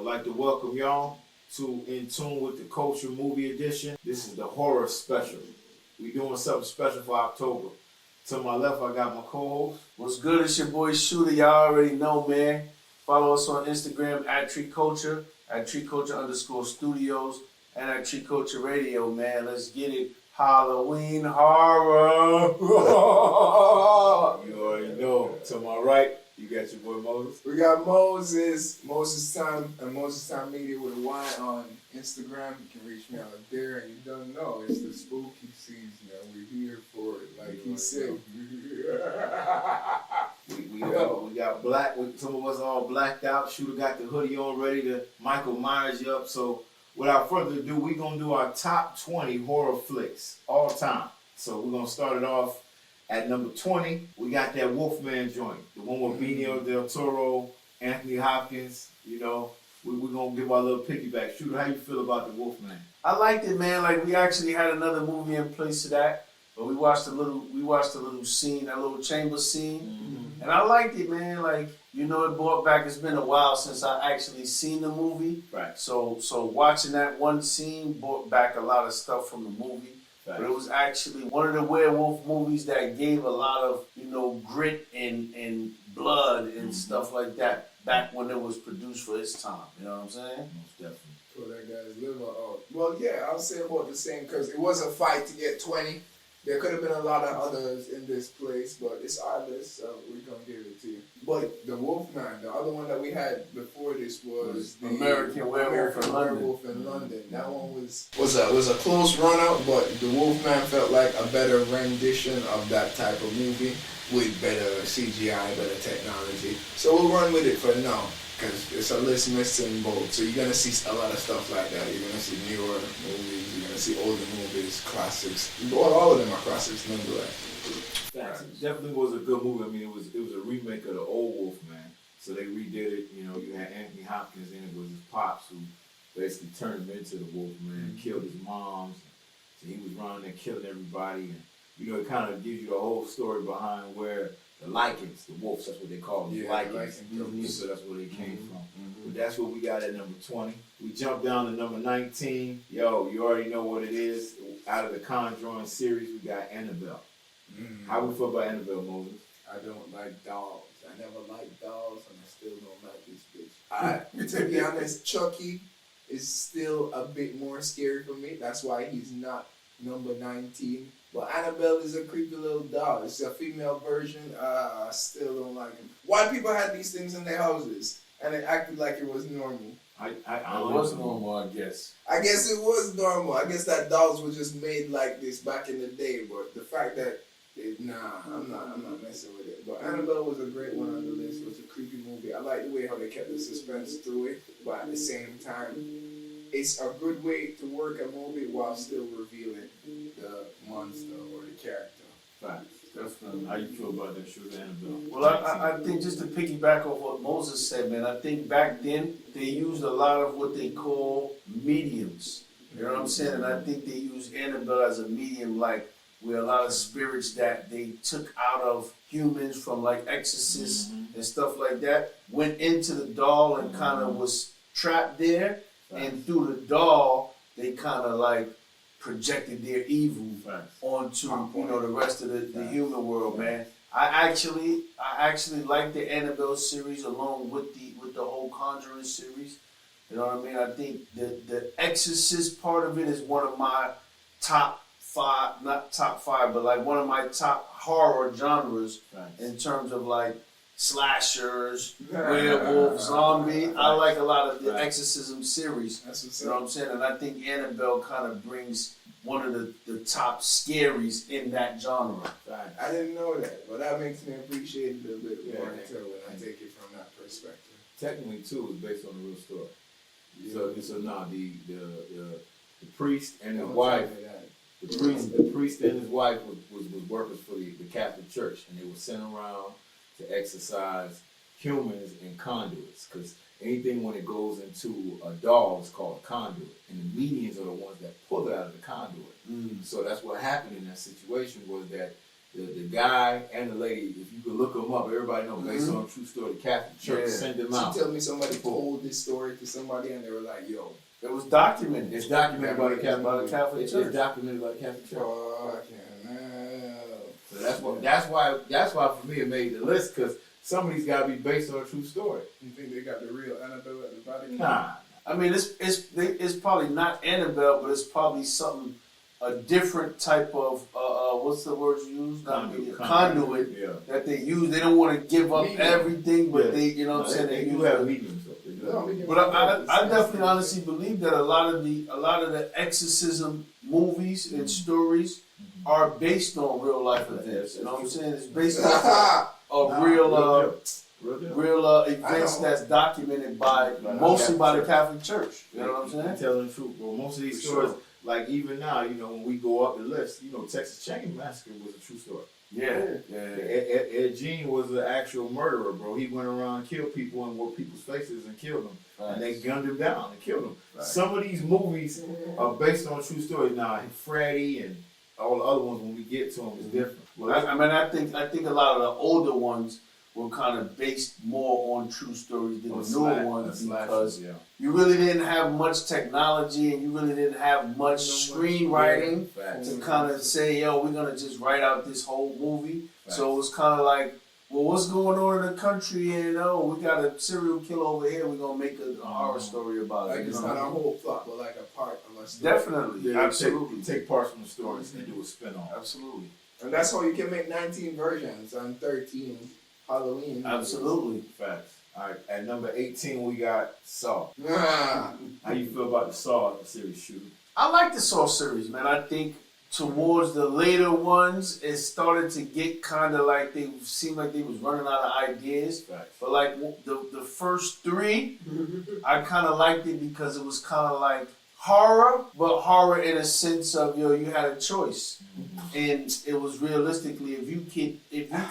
like to welcome y'all to In Tune with the Culture Movie Edition. This is the horror special. We doing something special for October. To my left, I got my co-host. What's good? It's your boy Shooter. Y'all already know, man. Follow us on Instagram at Tree Culture, at TreeCulture_studios, and at Tree Culture Radio, man. Let's get it. Halloween horror. You already know. To my right, you got your boy Moses. We got Moses Time, and Moses Time Media with a Y on Instagram. You can reach me out there, and you don't know, it's the spooky season, and we're here for it, like he said. We got black. Some of us all blacked out. Shooter got the hoodie on, ready to Michael Myers you up. So without further ado, we're gonna do our top 20 horror flicks all time. So we're gonna start it off at number 20. We got that Wolfman joint, the one with Benicio del Toro, Anthony Hopkins. You know, we're gonna give our little piggyback. Shooter, how you feel about the Wolfman? I liked it, man. Like, we actually had another movie in place of that, but we watched a little scene, that little chamber scene, and I liked it, man. Like, you know, it brought back. It's been a while since I actually seen the movie, Right. So watching that one scene brought back a lot of stuff from the movie. Right. But it was actually one of the werewolf movies that gave a lot of, you know, grit and blood and stuff like that back when it was produced for its time. You know what I'm saying? Most definitely. Pull that guy's liver out. Well, yeah, I'll say about the same, because it was a fight to get 20. There could have been a lot of others in this place, but it's our list, so we're going to give it to you. But the Wolfman, the other one that we had before this was the American Werewolf in London. That one was a close run-out, but the Wolfman felt like a better rendition of that type of movie with better CGI, better technology. So we'll run with it for now, because it's a list missing both. So you're going to see a lot of stuff like that. You're going to see newer movies, you're going to see older movies, classics. Well, all of them are classics nonetheless. Facts. It definitely was a good movie. I mean, it was a remake of the old Wolfman. So they redid it. You know, you had Anthony Hopkins in it with his pops, who basically turned him into the Wolfman, killed his moms. So he was running and killing everybody. And, you know, it kind of gives you the whole story behind where the Lycans, the wolves, that's what they call them, Lycans. So that's where they came from. But that's what we got at number 20. We jump down to number 19. Yo, you already know what it is. Out of the Conjuring series, we got Annabelle. How we feel about Annabelle, Moses? I don't like dolls. I never liked dolls, and I still don't like this bitch. To be honest, Chucky is still a bit more scary for me. That's why he's not number 19. But Annabelle is a creepy little doll. It's a female version. I still don't like him. Why people had these things in their houses and it acted like it was normal? It was normal, I guess. I guess it was normal. I guess that dolls were just made like this back in the day. But the fact that I'm not messing with it. But Annabelle was a great one on the list. It was a creepy movie. I like the way how they kept the suspense through it, but at the same time, it's a good way to work a movie while still revealing the monster or the character. Facts. Definitely. How you feel about that show, Annabelle? Well, I think, just to piggyback off what Moses said, man, I think back then they used a lot of what they call mediums. You know what I'm saying? And I think they used Annabelle as a medium, like, with a lot of spirits that they took out of humans from, like, exorcists and stuff like that, went into the doll and kind of was trapped there. And through the doll, they kind of like projected their evil onto, you know, the rest of the human world, man. I actually like the Annabelle series along with the whole Conjuring series. You know what I mean? I think the Exorcist part of it is one of my top 5, not top 5, but like one of my top horror genres in terms of like slashers, werewolf, zombie. I like a lot of the Exorcism series. You know what I'm saying? And I think Annabelle kind of brings one of the top scaries in that genre. I didn't know that, but that makes me appreciate it a little bit more until when I take it from that perspective. Technically, too, it's based on a real story. Yeah. So now the priest and his wife. The priest and his wife was workers for the Catholic Church, and they were sent around to exorcise humans in conduits, because anything when it goes into a doll is called a conduit, and the mediums are the ones that pull it out of the conduit. So that's what happened in that situation, was that the guy and the lady, if you could look them up, everybody know based on a true story. The Catholic Church send them out. She tell me somebody told this story to somebody and they were like, yo. It was documented. It's documented by the Catholic Church. It's documented by the Catholic Church. So that's why for me it made the list, because some of these gotta be based on a true story. You think they got the real Annabelle at the Vatican? Nah. I mean, it's probably not Annabelle, but it's probably something, a different type of what's the word you use? Conduit Yeah. that they use. They don't want to give up everything, but they, you know what I'm saying? They They do use have it. mediums though. They do have mediums. But I definitely honestly believe that a lot of the exorcism movies and stories are based on real life events. You know what I'm saying? It's based on real events that's documented by mostly by the Catholic Church. You know what I'm saying? Telling the truth. Well, most of these stories, like even now, you know, when we go up the list, you know, Texas Chain Massacre was a true story. Yeah. Ed Gein was an actual murderer, bro. He went around and killed people and wore people's faces and killed them. And they gunned him down and killed him. Some of these movies are based on true stories. Now, Freddy and all the other ones, when we get to them, is different. Well, I think a lot of the older ones were kind of based more on true stories than the newer ones, because you really didn't have much technology and you really didn't have much screenwriting to kind of say, yo, we're gonna just write out this whole movie. So it was kind of like, well, what's going on in the country? And we got a serial killer over here. We're gonna make a horror story about it. Like it's not a whole plot, but like a part of a story. Definitely, absolutely. Take parts from the stories and do a spin-off. Absolutely. And that's how you can make 19 versions and 13 Halloween. Absolutely. Facts. All right, at number 18 we got Saw. Ah. How you feel about the Saw series, Shooter? I like the Saw series, man. I think towards the later ones, it started to get kind of like they seemed like they was running out of ideas. Facts. But like the first three, I kind of liked it because it was kind of like horror, but horror in a sense of, you had a choice, and it was realistically, if you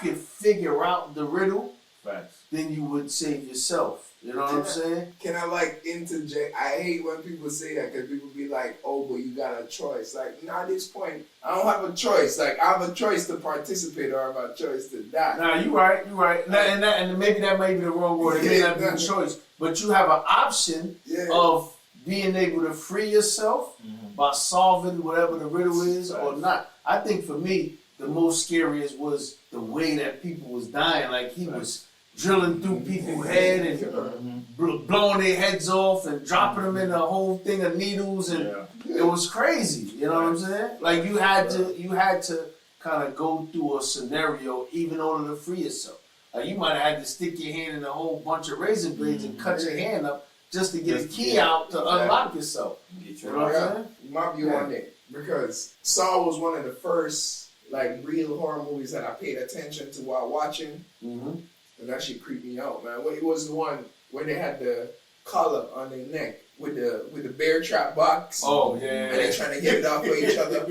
could figure out the riddle, Facts. then you would save yourself. You know what I'm saying? Can I interject? I hate when people say that, because people be like, oh, but you got a choice. Like, at this point, I don't have a choice. Like, I have a choice to participate or I have a choice to die. Nah, you're right. And maybe that may be the wrong word. It may not be a choice. But you have an option of being able to free yourself by solving whatever the riddle is or not. I think for me, the most scariest was the way that people was dying. Like, he was drilling through people's head and blowing their heads off and dropping them in a whole thing of needles, and it was crazy. You know what I'm saying? Like, you had to kind of go through a scenario even in order to free yourself. Like, you might have had to stick your hand in a whole bunch of razor blades and cut your hand up just to get a key out to unlock yourself. You know what I'm saying? My view on it, because Saw was one of the first real horror movies that I paid attention to while watching. And that shit creeped me out, man. It was the one where they had the collar on their neck with the bear trap box. Oh yeah. And they're trying to get it off of each other.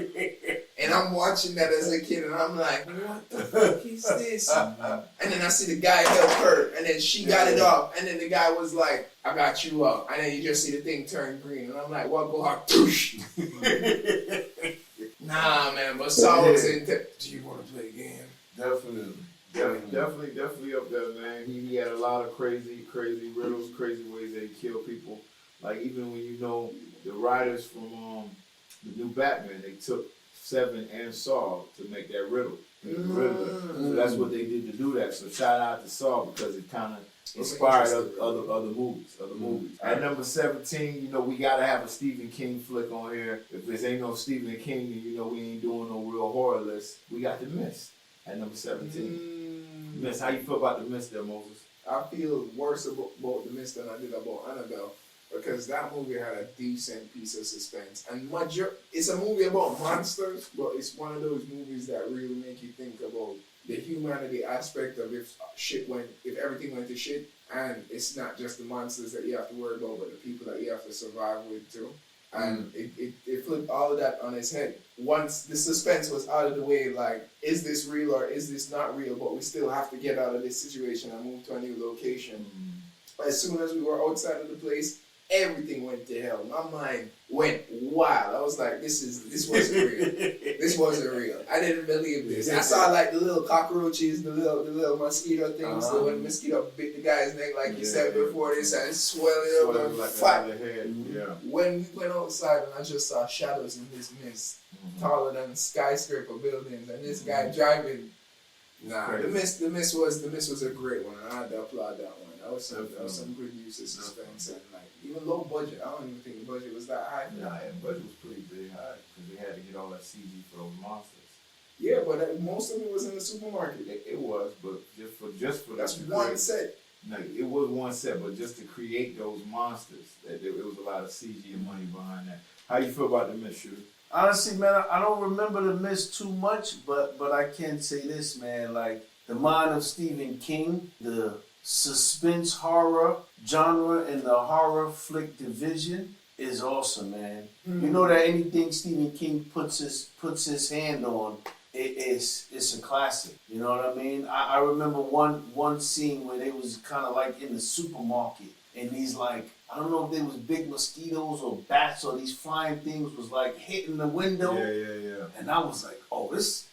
And I'm watching that as a kid, and I'm like, what the fuck is this? And then I see the guy help her, and then she got it off, and then the guy was like, I got you up. And then you just see the thing turn green, and I'm like, what? Go hard, touche. Nah, man, but Saul was in there. Do you want to play a game? Definitely. Definitely up there, man. He had a lot of crazy riddles, crazy ways they kill people. Like, even when the writers from the new Batman, they took Seven and Saw to make that riddle. So that's what they did to do that. So shout out to Saw, because it kind of inspired other movies. At number 17, we gotta have a Stephen King flick on here. If there ain't no Stephen King, then we ain't doing no real horror list. We got The Mist at number 17. Mist, how you feel about The Mist there, Moses? I feel worse about The Mist than I did about Annabelle, because that movie had a decent piece of suspense. And it's a movie about monsters, but it's one of those movies that really make you think about the humanity aspect of if everything went to shit. And it's not just the monsters that you have to worry about, but the people that you have to survive with too. And it flipped all of that on its head. Once the suspense was out of the way, like, is this real or is this not real? But we still have to get out of this situation and move to a new location. As soon as we were outside of the place, everything went to hell. My mind went wild. I was like, this wasn't real. This wasn't real. I didn't believe this. I saw like the little cockroaches, the little mosquito things. So when the mosquito bit the guy's neck, like you said before, they started swelling up and like fat. head. Yeah. When we went outside and I just saw shadows in this mist, taller than skyscraper buildings, and this guy driving. Nah, the mist was a great one. I had to applaud that one. That was some good use of suspense and like even low budget. I don't even think the budget was that high. Nah, the budget was pretty big high because they had to get all that CG for those monsters. Yeah, but most of it was in the supermarket. It was, but just for that's one set. No, it was one set, but just to create those monsters, it was a lot of CG and money behind that. How you feel about the Mist, Shooter? Honestly, man, I don't remember the Mist too much, but I can say this, man. Like the mind of Stephen King, the suspense horror genre in the horror flick division is awesome, man. You know that anything Stephen King puts his hand on, it's a classic. You know what I mean? I remember one scene where they was kind of like in the supermarket, and these like, I don't know if they was big mosquitoes or bats or these flying things was like hitting the window. Yeah. And I was like, oh, this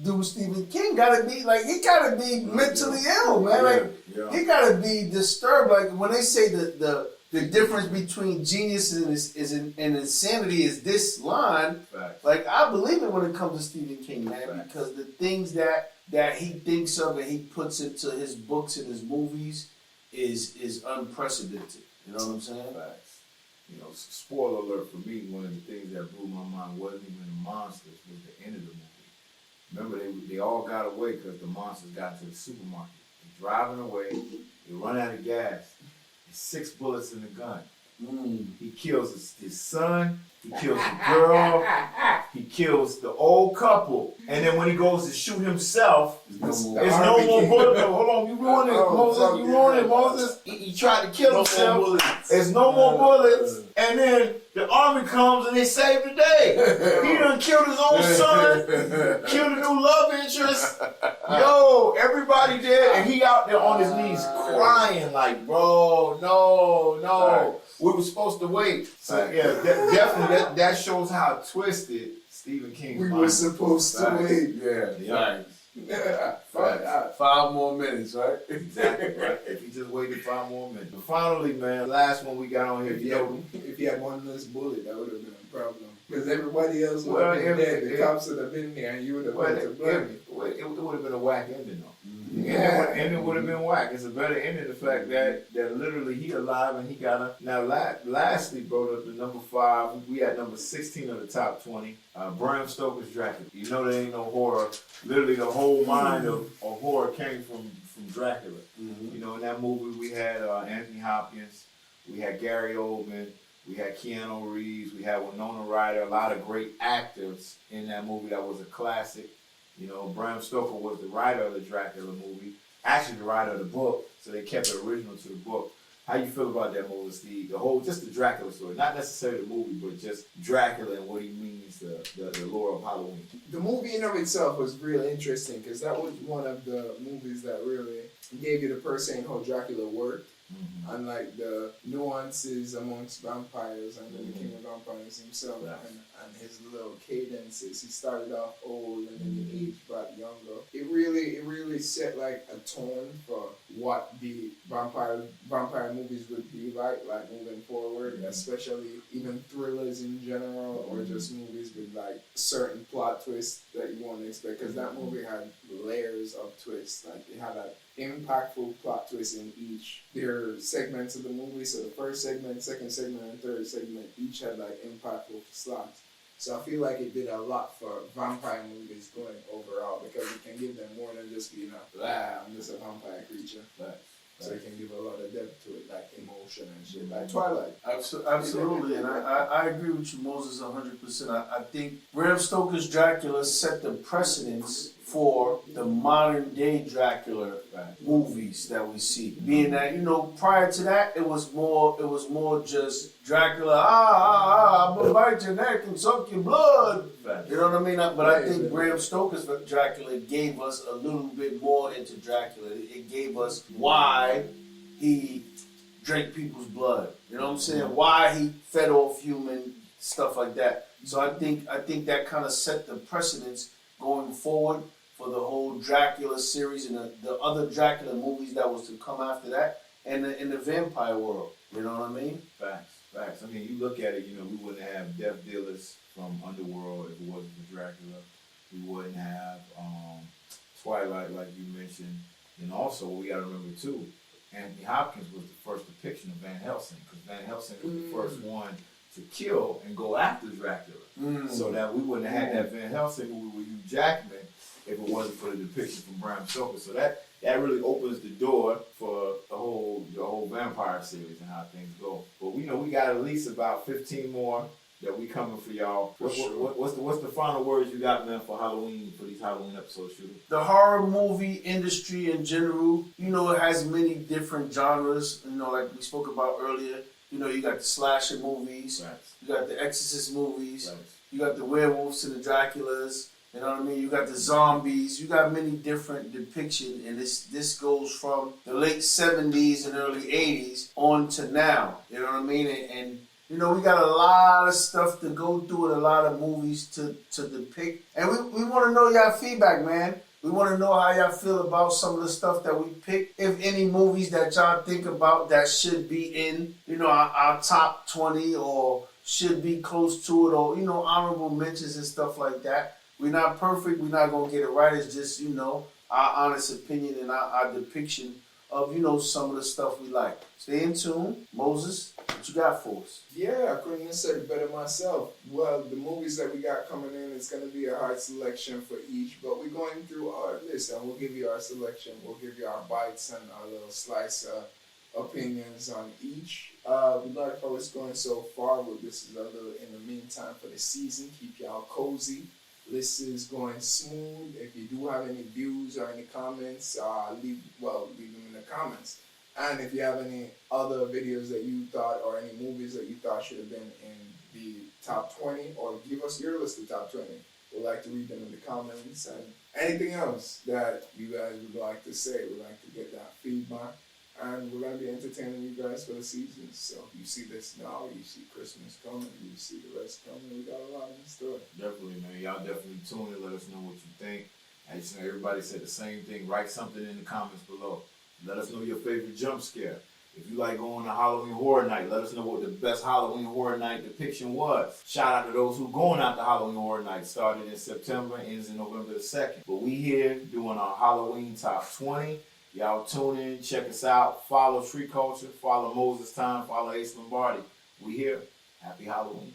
dude Stephen King gotta be like, he gotta be mentally ill, man. He gotta be disturbed. Like when they say the difference between genius and insanity is this line. Facts. Like I believe it when it comes to Stephen King, man, Facts. because the things that he thinks of and he puts into his books and his movies is unprecedented. You know what I'm saying? Facts. You know, spoiler alert for me, one of the things that blew my mind wasn't even the monsters, was the end of the movie. Remember, they all got away because the monsters got to the supermarket. They're driving away, they run out of gas. There's 6 bullets in the gun. He kills his son, he kills the girl, he kills the old couple, and then when he goes to shoot himself, there's no more bullets. Hold on, you ruined it, Moses. You ruined it, Moses. He tried to kill himself. There's no more bullets, and then the army comes and they save the day. He done killed his own son, killed a new love interest. Yo, everybody dead, and he out there on his knees crying like, bro, no. We were supposed to wait. So yeah, definitely that shows how twisted Stephen King. We were supposed to wait. Yeah. Right. 5 more minutes, right? Exactly. Right. If he just waited 5 more minutes. But finally, man, last one we got on here. If he had one less bullet, that would have been a problem. Because everybody else would have been dead. The cops would have been there, and you would have been to blame. It would have been a whack ending, though. Yeah, and it would have been whack. It's a better ending, the fact that literally he alive and he got a. Now, lastly, bro, the number 5, we had number 16 of the top 20. Bram Stoker's Dracula. You know there ain't no horror. Literally, the whole mind of horror came from Dracula. You know, in that movie we had Anthony Hopkins, we had Gary Oldman, we had Keanu Reeves, we had Winona Ryder, a lot of great actors in that movie. That was a classic. You know, Bram Stoker was the writer of the Dracula movie, actually the writer of the book, so they kept it original to the book. How you feel about that movie, Steve? The whole, just the Dracula story, not necessarily the movie, but just Dracula and what he means to the lore of Halloween. The movie in of itself was really interesting because that was one of the movies that really gave you the person how Dracula worked. And like the nuances amongst vampires and the king of vampires himself and his little cadences. He started off old and then he aged back younger. It really set like a tone for what the vampire movies would be like moving forward, especially even thrillers in general or just movies with like certain plot twists that you won't expect, because that movie had layers of twists. Like it had a impactful plot twist in each. There are segments of the movie, so the first segment, second segment, and third segment each had like impactful slots. So I feel like it did a lot for vampire movies going overall, because it can give them more than just being I'm just a vampire creature. So it can give a lot of depth to it, like emotion and shit, like Twilight. Absolutely, and I agree with you, Moses, 100%. I think Bram Stoker's Dracula set the precedence for the modern day Dracula movies that we see. Being that, you know, prior to that, it was more just Dracula, I'm gonna bite your neck and suck your blood. You know what I mean? But I think Bram Stoker's Dracula gave us a little bit more into Dracula. It gave us why he drank people's blood. You know what I'm saying? Why he fed off human stuff like that. So I think that kind of set the precedence going forward for the whole Dracula series and the other Dracula movies that was to come after that, and in the vampire world. You know what I mean? Facts. I mean, you look at it, you know, we wouldn't have death dealers from Underworld if it wasn't for Dracula. We wouldn't have Twilight, like you mentioned. And also, we got to remember, too, Anthony Hopkins was the first depiction of Van Helsing, because Van Helsing was the first one to kill and go after Dracula. So that we wouldn't have had that Van Helsing movie with Hugh Jackman if it wasn't for the depiction from Bram Stoker. So that really opens the door for the whole vampire series and how things go. But we know we got at least about 15 more that we coming for y'all. What's the final words you got, man, for Halloween, for these Halloween episodes, Shooter? The horror movie industry in general, you know, it has many different genres. You know, like we spoke about earlier. You know, you got the slasher movies, you got the Exorcist movies, you got the werewolves and the Draculas. You know what I mean? You got the zombies. You got many different depictions, and this goes from the late 70s and early 80s on to now. You know what I mean? And you know, we got a lot of stuff to go through and a lot of movies to depict. And we want to know y'all feedback, man. We want to know how y'all feel about some of the stuff that we picked. If any movies that y'all think about that should be in, you know, our top 20 or should be close to it, or, you know, honorable mentions and stuff like that. We're not perfect. We're not going to get it right. It's just, you know, our honest opinion and our depiction of, you know, some of the stuff we like. Stay in tune. Moses, what you got for us? Yeah, I couldn't have said it better myself. Well, the movies that we got coming in, it's going to be a hard selection for each, but we're going through our list and we'll give you our selection. We'll give you our bites and our little slice opinions on each. We like how it's going so far. Well, this is a little in the meantime for the season. Keep y'all cozy. This is going smooth. If you do have any views or any comments, leave them in the comments. And if you have any other videos that you thought or any movies that you thought should have been in the top 20, or give us your list of top 20. We'd like to read them in the comments. And anything else that you guys would like to say, we'd like to get that feedback. And we're going to be entertaining you guys for the season. So you see this now, you see Christmas coming, you see the rest coming. We got a lot in store. Definitely, man. Y'all definitely tune in. Let us know what you think. And you know, everybody said the same thing. Write something in the comments below. Let us know your favorite jump scare. If you like going to Halloween Horror Night, let us know what the best Halloween Horror Night depiction was. Shout out to those who going out to Halloween Horror Night. Started in September, ends in November the 2nd. But we here doing our Halloween top 20. Y'all tune in, check us out, follow Street Culture, follow Moses Time, follow Ace Lombardi. We here. Happy Halloween.